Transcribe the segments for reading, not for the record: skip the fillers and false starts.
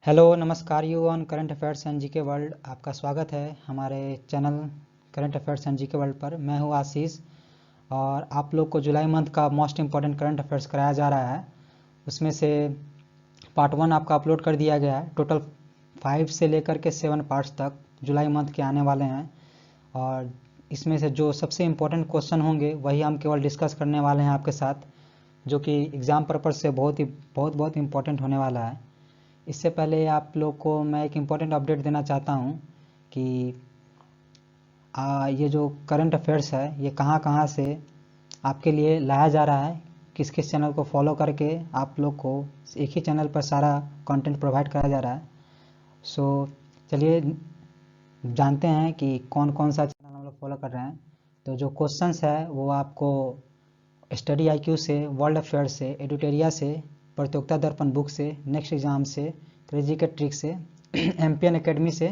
Hello नमस्कार you on current affairs and GK world. आपका स्वागत है हमारे channel current affairs and GK world पर। मैं हूं आशीष और आप लोग को जुलाई मंथ का मोस्ट इम्पॉर्टेंट करंट अफेयर्स कराया जा रहा है। उसमें से पार्ट 1 आपका अपलोड कर दिया गया है। टोटल 5 से लेकर के 7 पार्ट्स तक जुलाई मंथ के आने वाले हैं और इसमें से जो सबसे इम्पोर्टेंट क्वेश्चन होंगे वही हम केवल डिस्कस करने वाले हैं आपके साथ, जो कि एग्ज़ाम पर्पज़ से बहुत इम्पोर्टेंट होने वाला है। इससे पहले आप लोग को मैं एक इम्पोर्टेंट अपडेट देना चाहता हूँ कि ये जो करंट अफेयर्स है ये कहाँ कहाँ से आपके लिए लाया जा रहा है, किस किस चैनल को फॉलो करके आप लोग को एक ही चैनल पर सारा कंटेंट प्रोवाइड कराया जा रहा है। सो चलिए जानते हैं कि कौन कौन सा चैनल हम लोग फॉलो कर रहे हैं। तो जो क्वेश्चंस है वो आपको स्टडी IQ से, वर्ल्ड अफेयर से, एडुटेरिया से, प्रतियोगिता दर्पण बुक से, नेक्स्ट एग्जाम से, क्रेजी के ट्रिक से, एम्पियन एकेडमी से,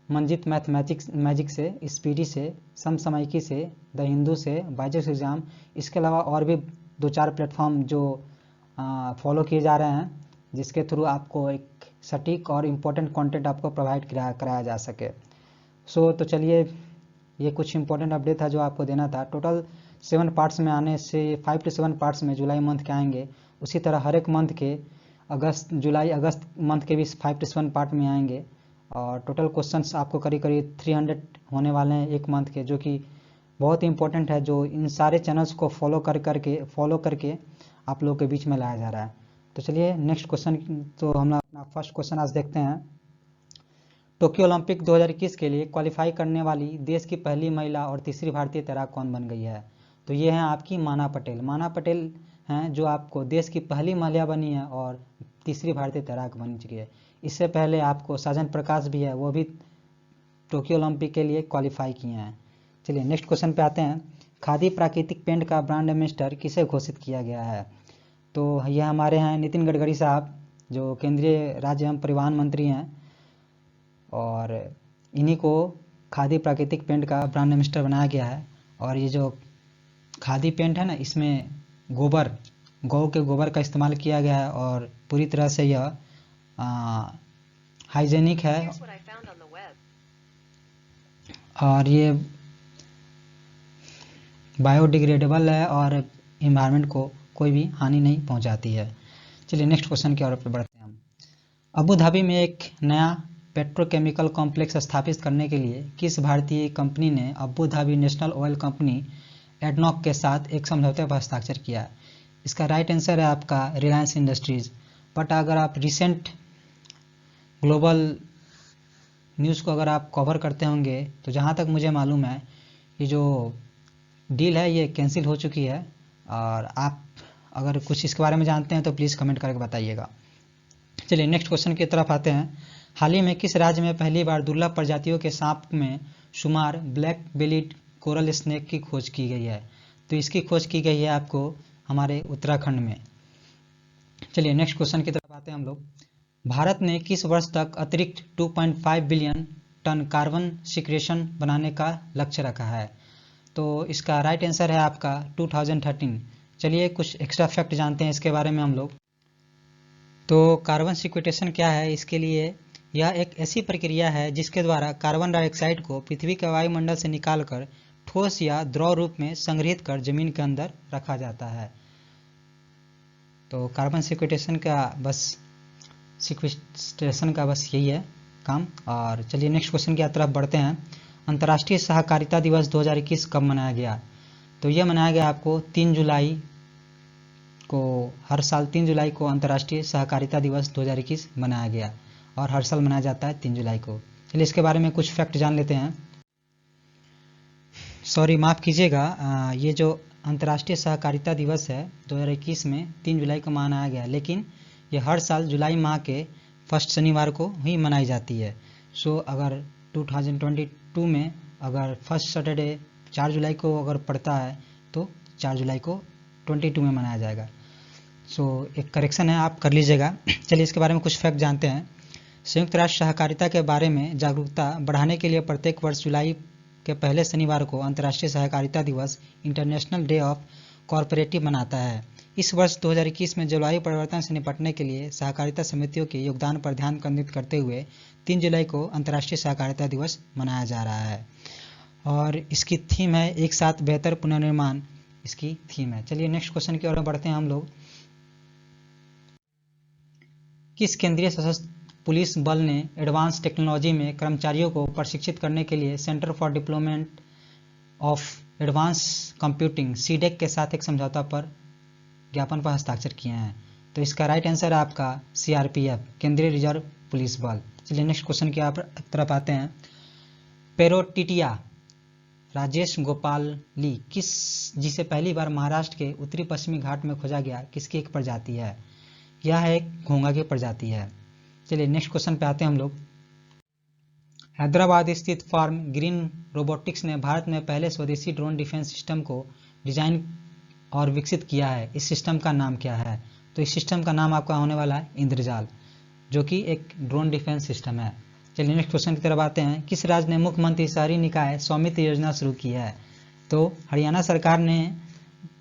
मंजित मैजिक से, स्पीडी से, समसामयिकी से, द हिंदू से, बाइजूस एग्जाम। इसके अलावा और भी 2-4 प्लेटफॉर्म जो फॉलो किए जा रहे हैं, जिसके थ्रू आपको एक सटीक और इम्पोर्टेंट कंटेंट आपको प्रोवाइड कराया जा सके। तो चलिए ये कुछ इंपॉर्टेंट अपडेट था जो आपको देना था। टोटल 7 पार्ट्स में आने से 5 to 7 पार्ट्स में जुलाई मंथ के आएंगे। उसी तरह हर एक मंथ के जुलाई अगस्त मंथ के भी 5 to 7 पार्ट में आएंगे और टोटल क्वेश्चंस आपको करीब 300 होने वाले हैं एक मंथ के, जो कि बहुत ही इंपॉर्टेंट है, जो इन सारे चैनल्स को फॉलो करके आप लोगों के बीच में लाया जा रहा है। तो चलिए नेक्स्ट क्वेश्चन, तो हम अपना फर्स्ट क्वेश्चन आज देखते हैं। टोक्यो ओलंपिक 2021 के लिए क्वालिफाई करने वाली देश की पहली महिला और तीसरी भारतीय तैराक कौन बन गई है? तो ये हैं आपकी माना पटेल। माना पटेल हैं जो आपको देश की पहली महिला बनी है और तीसरी भारतीय तैराक बन चुकी है। इससे पहले आपको साजन प्रकाश भी है, वो भी टोक्यो ओलंपिक के लिए क्वालिफाई किए हैं। चलिए नेक्स्ट क्वेश्चन पे आते हैं। खादी प्राकृतिक पेंट का ब्रांड एम्बेसडर किसे घोषित किया गया है? तो यह हमारे हैं नितिन गडकरी साहब, जो केंद्रीय राज्य एवं परिवहन मंत्री हैं, और इन्हीं को खादी प्राकृतिक पेंट का ब्रांड एम्बेसडर बनाया गया है। और ये जो खादी पेंट है ना, इसमें गौ के गोबर का इस्तेमाल किया गया है और पूरी तरह से यह हाइजेनिक है और ये बायोडिग्रेडेबल है और इन्वायरमेंट को कोई भी हानि नहीं पहुंचाती है। चलिए नेक्स्ट क्वेश्चन की ओर बढ़ते हैं हम। अबू धाबी में एक नया पेट्रोकेमिकल कॉम्प्लेक्स स्थापित करने के लिए किस भारतीय कंपनी ने Abu Dhabi national oil company ADNOC के साथ एक समझौते पर हस्ताक्षर किया? इसका राइट आंसर है आपका रिलायंस इंडस्ट्रीज। बट अगर आप रिसेंट ग्लोबल न्यूज़ को अगर आप कवर करते होंगे तो जहाँ तक मुझे मालूम है ये जो डील है ये कैंसिल हो चुकी है। और आप अगर कुछ इसके बारे में जानते हैं तो प्लीज़ कमेंट करके बताइएगा। चलिए नेक्स्ट क्वेश्चन की तरफ आते हैं। हाल ही में किस राज्य में पहली बार दुर्लभ प्रजातियों के सांप में शुमार ब्लैक बेलीड कोरल स्नेक की खोज की गई है? तो इसकी खोज की गई है आपको हमारे उत्तराखंड में। चलिए नेक्स्ट क्वेश्चन की तरफ आते हैं हम लोग। भारत ने किस वर्ष तक अतिरिक्त 2.5 बिलियन टन कार्बन सिक्वेशन बनाने का लक्ष्य रखा है? तो इसका राइट आंसर है आपका 2013। चलिए कुछ एक्स्ट्रा फैक्ट जानते हैं इसके बारे में हम लोग। तो कार्बन सिक्वेशन क्या है? इसके लिए यह एक ऐसी प्रक्रिया है जिसके द्वारा कार्बन डाइऑक्साइड को पृथ्वी के वायुमंडल से निकालकर ठोस या द्रव रूप में संग्रहित कर जमीन के अंदर रखा जाता है। तो कार्बन सिक्वेशन का बस यही है काम। और चलिए नेक्स्ट क्वेश्चन की तरफ बढ़ते हैं। अंतर्राष्ट्रीय सहकारिता दिवस 2021 कब मनाया गया? तो यह मनाया गया आपको 3 जुलाई को। हर साल 3 जुलाई को अंतर्राष्ट्रीय सहकारिता दिवस 2021 मनाया गया और हर साल मनाया जाता है 3 जुलाई को। चलिए इसके बारे में कुछ फैक्ट जान लेते हैं। माफ़ कीजिएगा, ये जो अंतर्राष्ट्रीय सहकारिता दिवस है 2021 में 3 जुलाई को मनाया गया, लेकिन ये हर साल जुलाई माह के फर्स्ट शनिवार को ही मनाई जाती है। अगर 2022 में अगर फर्स्ट सैटरडे 4 जुलाई को अगर पड़ता है तो 4 जुलाई को 22 में मनाया जाएगा। एक करेक्शन है, आप कर लीजिएगा। चलिए इसके बारे में कुछ फैक्ट जानते हैं। संयुक्त राष्ट्र सहकारिता के बारे में जागरूकता बढ़ाने के लिए प्रत्येक वर्ष जुलाई के पहले शनिवार को अंतर्राष्ट्रीय सहकारिता दिवस इंटरनेशनल डे ऑफ कॉरपोरेटिव मनाता है। इस वर्ष 2021 में जलवायु परिवर्तन से निपटने के लिए सहकारिता समितियों के योगदान पर ध्यान केंद्रित करते हुए 3 जुलाई को अंतर्राष्ट्रीय सहकारिता दिवस मनाया जा रहा है और इसकी थीम है एक साथ बेहतर पुनर्निर्माण, इसकी थीम है। चलिए नेक्स्ट क्वेश्चन की ओर बढ़ते हैं हम लोग। किस केंद्रीय सशस्त्र पुलिस बल ने एडवांस टेक्नोलॉजी में कर्मचारियों को प्रशिक्षित करने के लिए centre for deployment of advance computing CDAC के साथ एक समझौता पर ज्ञापन पर हस्ताक्षर किए हैं? तो इसका राइट आंसर है आपका सीआरपीएफ, केंद्रीय रिजर्व पुलिस बल। चलिए नेक्स्ट क्वेश्चन की तरफ आते हैं। पेरोटिटिया राजेश गोपाली जिसे पहली बार महाराष्ट्र के उत्तरी पश्चिमी घाट में खोजा गया, किसकी एक प्रजाति है? यह एक घोंघा की प्रजाति है। चलिए नेक्स्ट क्वेश्चन पे आते हैं हम लोग। हैदराबाद स्थित फर्म ग्रीन रोबोटिक्स ने भारत में पहले स्वदेशी ड्रोन डिफेंस सिस्टम को डिजाइन और विकसित किया है। इस सिस्टम का नाम क्या है? तो इस सिस्टम का नाम आपका होने वाला है इंद्रजाल, जो कि एक ड्रोन डिफेंस सिस्टम है। चलिए नेक्स्ट क्वेश्चन की तरफ आते हैं। किस राज्य ने मुख्यमंत्री शहरी निकाय स्वामित्व योजना शुरू की है? तो हरियाणा सरकार ने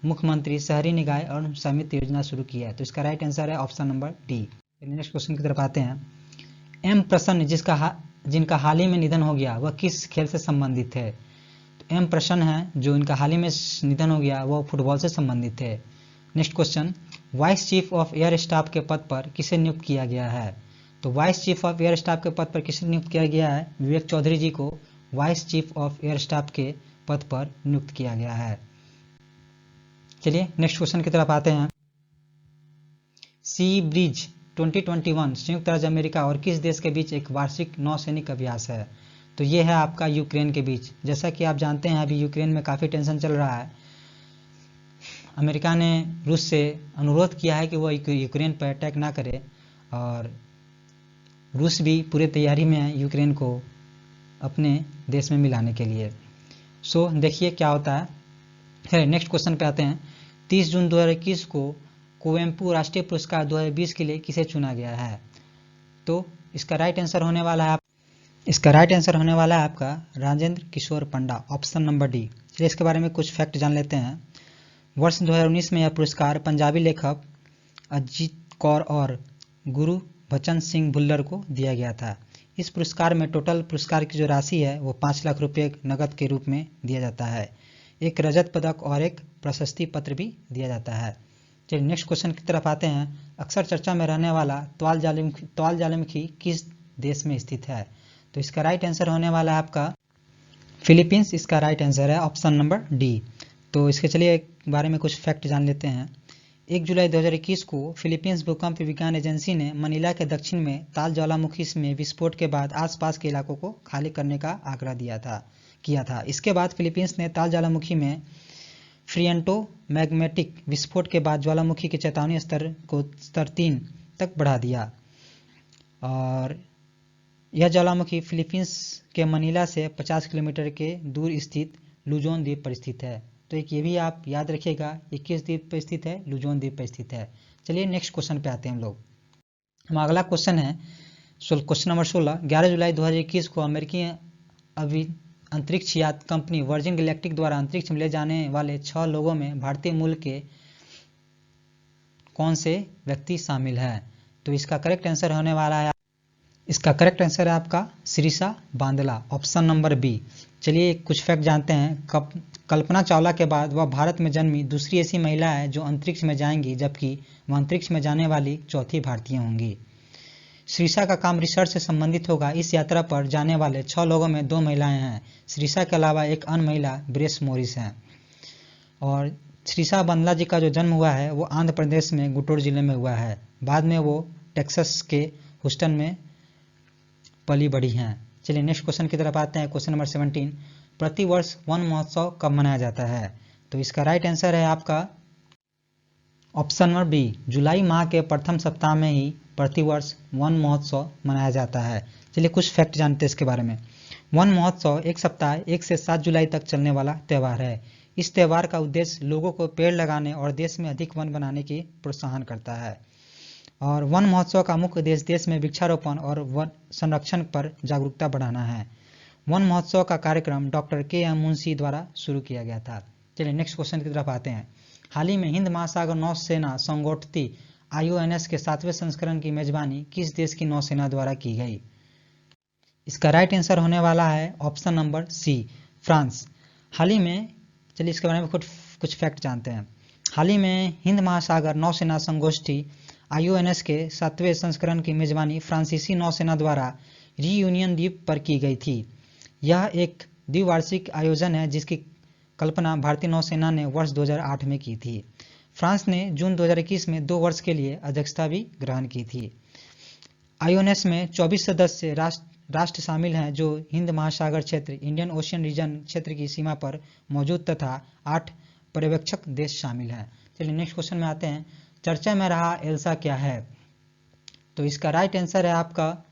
मुख्यमंत्री शहरी निकाय और स्वामित्व योजना शुरू की है। तो इसका राइट आंसर है option number D. Next question की तरफ आते हैं। एम प्रसन्न जिनका हाल ही में निधन हो गया, वह किस खेल से संबंधित है? तो एम प्रसन्न है जो इनका हाल ही में निधन हो गया, वह फुटबॉल से संबंधित है। Next question, vice chief of air staff के पद पर किसे नियुक्त किया गया है? तो vice chief of air staff के पद पर किसे नियुक्त किया गया है? विवेक चौधरी जी को vice chief of air staff के पद पर नियुक्त किया गया है। चलिए नेक्स्ट क्वेश्चन की तरफ आते हैं। सी ब्रिज 2021 संयुक्त राज्य अमेरिका और किस देश के बीच एक वार्षिक नौसैनिक अभ्यास है? तो ये है आपका यूक्रेन के बीच। जैसा कि आप जानते हैं अभी यूक्रेन में काफ़ी टेंशन चल रहा है। अमेरिका ने रूस से अनुरोध किया है कि वो यूक्रेन पर अटैक ना करे और रूस भी पूरी तैयारी में है यूक्रेन को अपने देश में मिलाने के लिए। सो देखिए क्या होता है। नेक्स्ट क्वेश्चन पे आते हैं। 30 जून 2021 को कुवेम्पू राष्ट्रीय पुरस्कार 2020 के लिए किसे चुना गया है? तो इसका राइट आंसर होने वाला है आपका राजेंद्र किशोर पंडा, ऑप्शन नंबर डी। चलिए इसके बारे में कुछ फैक्ट जान लेते हैं। वर्ष 2019 में यह पुरस्कार पंजाबी लेखक अजीत कौर और गुरबचन सिंह भुल्लर को दिया गया था। इस पुरस्कार में टोटल पुरस्कार की जो राशि है वो 5 लाख रुपये नकद के रूप में दिया जाता है। एक रजत पदक और एक प्रशस्ति पत्र भी दिया जाता है। चलिए नेक्स्ट क्वेश्चन की तरफ आते हैं। अक्सर चर्चा में रहने वाला त्वाल ज्वालामुखी किस देश में स्थित है? तो इसका राइट आंसर होने वाला है आपका फिलीपींस। इसका राइट आंसर है ऑप्शन नंबर डी। तो इसके चलिए बारे में कुछ फैक्ट जान लेते हैं। 1 जुलाई 2021 को फिलीपींस भूकंप विज्ञान एजेंसी ने मनीला के दक्षिण में ताल ज्वालामुखी में विस्फोट के बाद आसपास के इलाकों को खाली करने का आग्रह किया था। इसके बाद फिलीपींस ने ताल ज्वालामुखी में फ्रियंटो मैग्मेटिक विस्फोट के बाद ज्वालामुखी के चेतावनी स्तर 3 तक बढ़ा दिया और यह ज्वालामुखी फिलीपींस के मनीला से 50 किलोमीटर के दूर स्थित लुजोन द्वीप पर स्थित है। तो एक ये भी आप याद रखिएगा, 21 द्वीप पर स्थित है, लुजोन द्वीप पर स्थित है। चलिए नेक्स्ट क्वेश्चन पे आते हैं हम लोग। अगला क्वेश्चन है क्वेश्चन नंबर 16। 11 जुलाई 2021 को अमेरिकी अंतरिक्ष यात कंपनी वर्जिन गैलेक्टिक द्वारा अंतरिक्ष में ले जाने वाले 6 लोगों में भारतीय मूल के कौन से व्यक्ति शामिल है? तो इसका करेक्ट आंसर होने वाला है आपका शिरीषा बांदला, ऑप्शन नंबर बी। चलिए कुछ फैक्ट जानते हैं। कल्पना चावला के बाद वह भारत में जन्मी दूसरी ऐसी महिला है जो अंतरिक्ष में जाएंगी, जबकि वह अंतरिक्ष में जाने वाली चौथी भारतीय होंगी। शिरीषा का काम रिसर्च से संबंधित होगा। इस यात्रा पर जाने वाले 6 लोगों में 2 महिलाएं हैं। शिरीषा के अलावा एक अन्य महिला ब्रेस मॉरिस हैं। और शिरीषा बांदला जी का जो जन्म हुआ है वो आंध्र प्रदेश में गुंटूर जिले में हुआ है। बाद में वो टेक्सास के ह्यूस्टन में पली बढ़ी हैं। चलिए नेक्स्ट क्वेश्चन की तरफ आते हैं। Question number 17। प्रतिवर्ष वन महोत्सव कब मनाया जाता है? तो इसका राइट आंसर है आपका ऑप्शन नंबर बी। जुलाई माह के प्रथम सप्ताह में ही प्रतिवर्ष वन महोत्सव मनाया जाता है। चलिए कुछ फैक्ट जानते हैं इसके बारे में। वन महोत्सव एक सप्ताह 1 से 7 जुलाई तक चलने वाला त्यौहार है। इस त्यौहार का उद्देश्य लोगों को पेड़ लगाने और देश में अधिक वन बनाने की प्रोत्साहन करता है। और वन महोत्सव का मुख्य उद्देश्य देश में वृक्षारोपण और वन संरक्षण पर जागरूकता बढ़ाना है। वन महोत्सव का कार्यक्रम डॉक्टर के एम मुंशी द्वारा शुरू किया गया था। चलिए नेक्स्ट क्वेश्चन की तरफ आते हैं। हाल ही में हिंद महासागर नौसेना संगोष्ठी IONS के 7वें संस्करण की मेजबानी किस देश की नौसेना द्वारा की गई? इसका राइट आंसर होने वाला है ऑप्शन नंबर सी, फ्रांस। हाल ही में, चलिए इसके बारे में कुछ फैक्ट जानते हैं। हाल ही में हिंद महासागर नौसेना संगोष्ठी IONS के 7वें संस्करण की मेजबानी फ्रांसीसी नौसेना द्वारा रीयूनियन द्वीप पर की गई थी। यह एक द्विवार्षिक आयोजन है जिसकी कल्पना भारतीय नौसेना ने वर्ष 2008 में की थी। फ्रांस ने जून 2021 में 2 वर्ष के लिए अध्यक्षता भी ग्रहण की थी। IONS में 24 सदस्य राष्ट्र शामिल हैं जो हिंद महासागर क्षेत्र, इंडियन ओशियन रीजन क्षेत्र की सीमा पर मौजूद तथा 8 पर्यवेक्षक देश शामिल हैं। चलिए नेक्स्ट क्वेश्चन में आते हैं। चर्चा में रहा एल्सा क्या है? तो इसका राइट आंसर है आपका,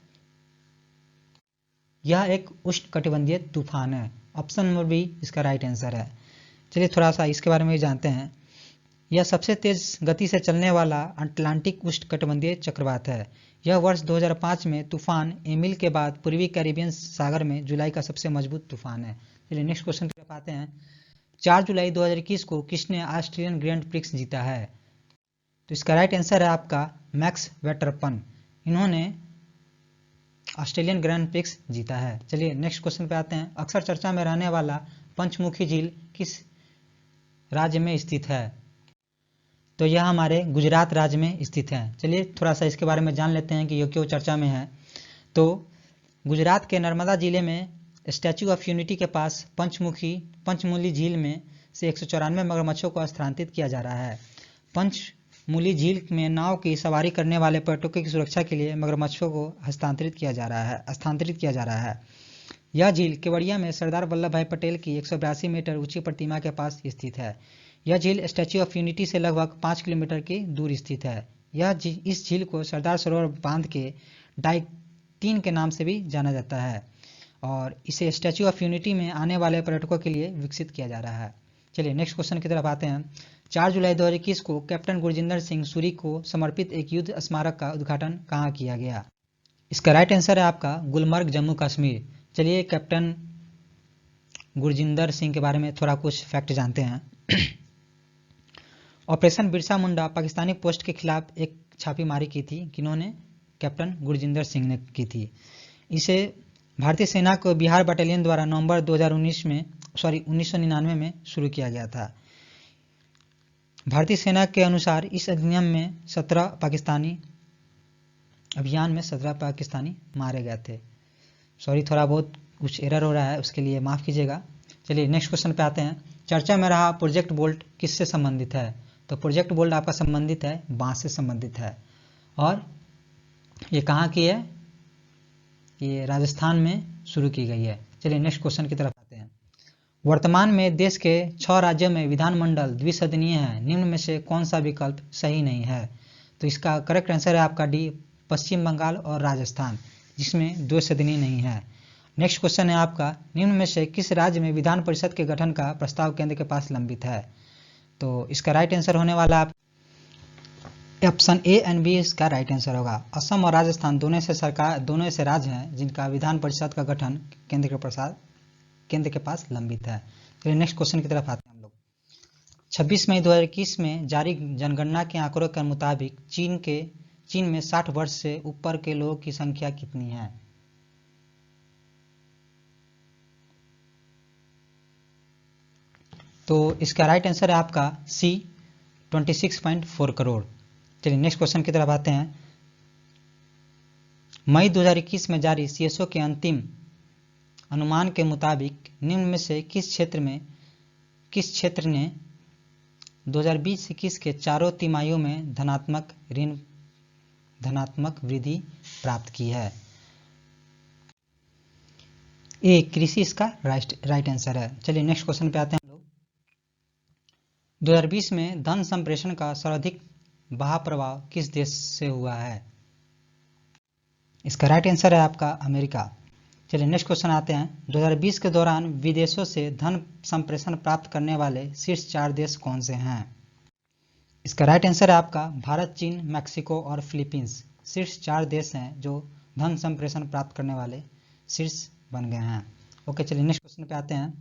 यह एक उष्णकटिबंधीय तूफान है। ऑप्शन नंबर बी इसका राइट आंसर है। चलिए थोड़ा सा इसके बारे में भी जानते हैं। यह सबसे तेज गति से चलने वाला अटलांटिक उष्णकटिबंधीय चक्रवात है। यह वर्ष 2005 में तूफान एमिल के बाद पूर्वी कैरिबियन सागर में जुलाई का सबसे मजबूत तूफान है। चलिए नेक्स्ट क्वेश्चन की तरफ आते हैं। 4 जुलाई 2021 को किसने ऑस्ट्रेलियन ग्रैंड प्रिक्स जीता है? तो इसका राइट आंसर है आपका मैक्स वेटरपन। इन्होंने ऑस्ट्रेलियन ग्रैंड प्रिक्स जीता है। चलिए नेक्स्ट क्वेश्चन पे आते हैं। अक्सर चर्चा में रहने वाला पंचमुखी झील किस राज्य में स्थित है? तो यह हमारे गुजरात राज्य में स्थित है। चलिए थोड़ा सा इसके बारे में जान लेते हैं कि यह क्यों चर्चा में है। तो गुजरात के नर्मदा जिले में स्टैचू ऑफ यूनिटी के पास पंचमूली झील में से 194 मगरमच्छों को स्थानांतरित किया जा रहा है। पंचमूली झील में नाव की सवारी करने वाले पर्यटकों की सुरक्षा के लिए मगरमच्छों को स्थानांतरित किया जा रहा है। यह झील केवड़िया में सरदार वल्लभ भाई पटेल की 182 मीटर ऊंची प्रतिमा के पास स्थित है। यह झील स्टैच्यू ऑफ यूनिटी से लगभग 5 किलोमीटर की दूर स्थित है। इस झील को सरदार सरोवर बांध के डाइक 3 के नाम से भी जाना जाता है और इसे स्टैच्यू ऑफ यूनिटी में आने वाले पर्यटकों के लिए विकसित किया जा रहा है। चलिए नेक्स्ट क्वेश्चन की तरफ आते हैं। 4 जुलाई 2021 को कैप्टन गुरजिंदर सिंह सूरी को समर्पित एक युद्ध स्मारक का उद्घाटन कहाँ किया गया? इसका राइट आंसर है आपका गुलमर्ग, जम्मू कश्मीर। चलिए कैप्टन गुरजिंदर सिंह के बारे में थोड़ा कुछ फैक्ट जानते हैं। ऑपरेशन बिरसा मुंडा पाकिस्तानी पोस्ट के खिलाफ एक छापेमारी की थी। किन्होंने? कैप्टन गुरजिंदर सिंह ने की थी। इसे भारतीय सेना को बिहार बटालियन द्वारा नवंबर 1999 में शुरू किया गया था। भारतीय सेना के अनुसार इस अधिनियम में 17 पाकिस्तानी मारे गए थे। थोड़ा बहुत कुछ एरर हो रहा है, उसके लिए माफ़ कीजिएगा। चलिए नेक्स्ट क्वेश्चन पे आते हैं। चर्चा में रहा प्रोजेक्ट बोल्ट किससे संबंधित है? तो प्रोजेक्ट बोल्ट आपका संबंधित है बांस से संबंधित है और ये कहाँ की है? ये राजस्थान में शुरू की गई है। चलिए नेक्स्ट क्वेश्चन की तरफ आते हैं। वर्तमान में देश के 6 राज्यों में विधानमंडल द्विसदनीय है। निम्न में से कौन सा विकल्प सही नहीं है? तो इसका करेक्ट आंसर है आपका डी, पश्चिम बंगाल और राजस्थान, जिसमें द्विसदनीय नहीं है। नेक्स्ट क्वेश्चन है आपका, निम्न में से किस राज्य में विधान परिषद के गठन का प्रस्ताव केंद्र के पास लंबित है? तो इसका राइट आंसर होने वाला ऑप्शन ए एंड बी इसका राइट आंसर होगा। असम और राजस्थान दोनों ऐसे राज्य हैं जिनका विधान परिषद का गठन केंद्र के पास लंबित है। चलिए नेक्स्ट क्वेश्चन की तरफ आते हैं हम लोग। 26 मई 2021 में जारी जनगणना के आंकड़ों के मुताबिक चीन में 60 वर्ष से ऊपर के लोगों की संख्या कितनी है? तो इसका राइट आंसर है आपका सी, 26.4 करोड़। चलिए नेक्स्ट क्वेश्चन की तरफ आते हैं। मई 2021 में जारी CSO के अंतिम अनुमान के मुताबिक निम्न में से किस क्षेत्र ने 2020-21 के चारों तिमाहियों में धनात्मक वृद्धि प्राप्त की है? ए, कृषि इसका राइट आंसर है। चलिए नेक्स्ट क्वेश्चन पे आते हैं हम लोग। 2020 में धन संप्रेषण का सर्वाधिक बहा प्रभाव किस देश से हुआ है? इसका राइट आंसर है आपका अमेरिका। चलिए नेक्स्ट क्वेश्चन आते हैं। 2020 के दौरान विदेशों से धन संप्रेषण प्राप्त करने वाले शीर्ष 4 देश कौन से हैं? इसका राइट आंसर है आपका भारत, चीन, मैक्सिको और फिलीपींस। शीर्ष 4 देश हैं जो धन संप्रेषण प्राप्त करने वाले शीर्ष बन गए हैं। ओके, चलिए नेक्स्ट क्वेश्चन पे आते हैं।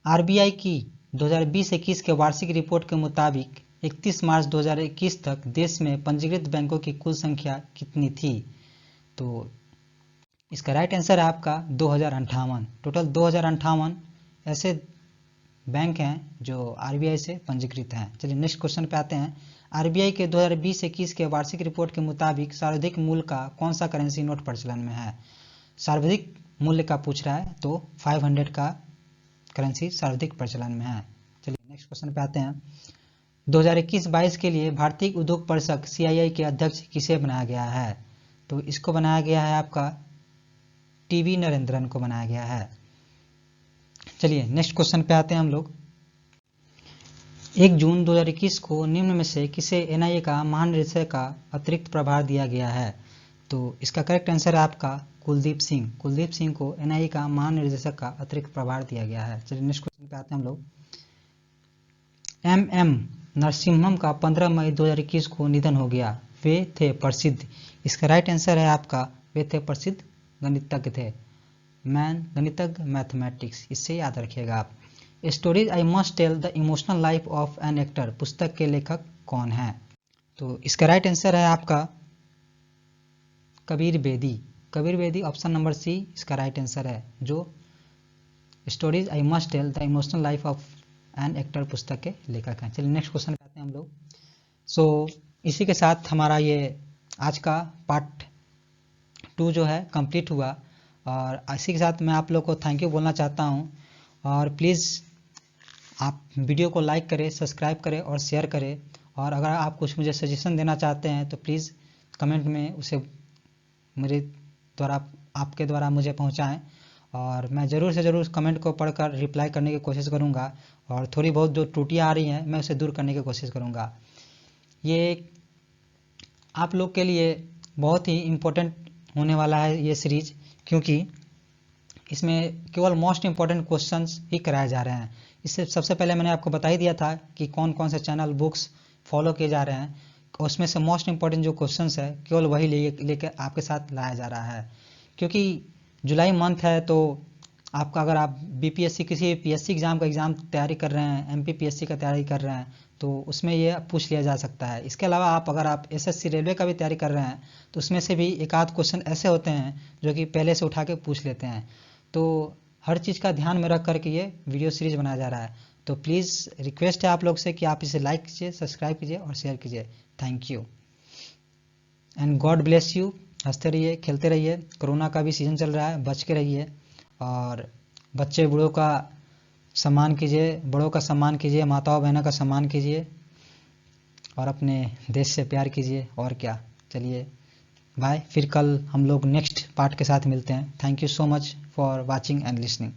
RBI की 2020-21 के वार्षिक रिपोर्ट के मुताबिक 31 मार्च 2021 तक देश में पंजीकृत बैंकों की कुल संख्या कितनी थी? तो इसका राइट आंसर है आपका 2058। टोटल 2058 ऐसे बैंक हैं जो आरबीआई से पंजीकृत हैं। चलिए नेक्स्ट क्वेश्चन पे आते हैं। आरबीआई के 2020-21 के वार्षिक रिपोर्ट के मुताबिक सर्वाधिक मूल्य का कौन सा करेंसी नोट प्रचलन में है? सर्वाधिक मूल्य का पूछ रहा है, तो 500 का करेंसी सर्वाधिक प्रचलन में है। चलिए नेक्स्ट क्वेश्चन पे आते हैं। 2021-22 के लिए भारतीय उद्योग परिषद CII के अध्यक्ष किसे बनाया गया है? तो इसको बनाया गया है आपका टीवी नरेंद्रन को बनाया गया है। चलिए नेक्स्ट क्वेश्चन पे आते हैं हम लोग। 1 जून 2021 को निम्न में से किसे NIA का महानिदेशक का अतिरिक्त प्रभार दिया गया है? तो इसका करेक्ट आंसर है आपका कुलदीप सिंह। कुलदीप सिंह को NIA का महानिदेशक का अतिरिक्त प्रभार दिया गया है। चलिए नेक्स्ट क्वेश्चन पे आते हैं हम लोग। MM नरसिम्हम का 15 मई 2021 को निधन हो गया। वे थे प्रसिद्ध, इसका राइट आंसर है आपका वे थे प्रसिद्ध गणितज्ञ थे। गणितज्ञ मैथमेटिक्स, इससे याद रखिएगा आप। Stories I must tell the emotional life of an actor पुस्तक के लेखक कौन है? तो इसका राइट आंसर है आपका Kabir Bedi. Kabir Bedi option number C इसका राइट आंसर है, जो stories I must tell the emotional life of an actor पुस्तक के लेखक हैं। चलिए नेक्स्ट क्वेश्चन पे आते हैं हम लोग। इसी के साथ हमारा ये आज का पार्ट 2 जो है कंप्लीट हुआ, और इसी के साथ मैं आप लोग को थैंक यू बोलना चाहता हूँ। और प्लीज़ आप वीडियो को लाइक करें, सब्सक्राइब करें और शेयर करें। और अगर आप कुछ मुझे सजेशन देना चाहते हैं तो प्लीज़ कमेंट में उसे मेरे द्वारा आपके द्वारा मुझे पहुंचाएं, और मैं ज़रूर से ज़रूर कमेंट को पढ़कर रिप्लाई करने की कोशिश करूंगा। और थोड़ी बहुत जो त्रुटियां आ रही हैं मैं उसे दूर करने की कोशिश करूंगा। ये आप लोग के लिए बहुत ही इम्पोर्टेंट होने वाला है ये सीरीज, क्योंकि इसमें केवल मोस्ट इम्पॉर्टेंट क्वेश्चंस ही कराए जा रहे हैं। इससे सबसे पहले मैंने आपको बता ही दिया था कि कौन कौन से चैनल बुक्स फॉलो किए जा रहे हैं, उसमें से मोस्ट इम्पॉर्टेंट जो क्वेश्चंस है केवल वही लेकर आपके साथ लाया जा रहा है। क्योंकि जुलाई मंथ है, तो आपका अगर आप BPSC किसी PSC एग्ज़ाम का तैयारी कर रहे हैं, MPPSC का तैयारी कर रहे हैं, तो उसमें ये पूछ लिया जा सकता है। इसके अलावा अगर आप SSC रेलवे का भी तैयारी कर रहे हैं तो उसमें से भी एक आध क्वेश्चन ऐसे होते हैं जो कि पहले से उठा के पूछ लेते हैं। तो हर चीज़ का ध्यान में रख करके ये वीडियो सीरीज बनाया जा रहा है। तो प्लीज़ रिक्वेस्ट है आप लोग से कि आप इसे लाइक कीजिए, सब्सक्राइब कीजिए और शेयर कीजिए। Thank you and God bless you. हंसते रहिए, खेलते रहिए। कोरोना का भी सीज़न चल रहा है, बच के रहिए। और बच्चे बूढ़ों का सम्मान कीजिए, बड़ों का सम्मान कीजिए, माताओं बहनों का सम्मान कीजिए, और अपने देश से प्यार कीजिए। और क्या, चलिए बाय। फिर कल हम लोग नेक्स्ट पार्ट के साथ मिलते हैं। Thank you so much for watching and listening.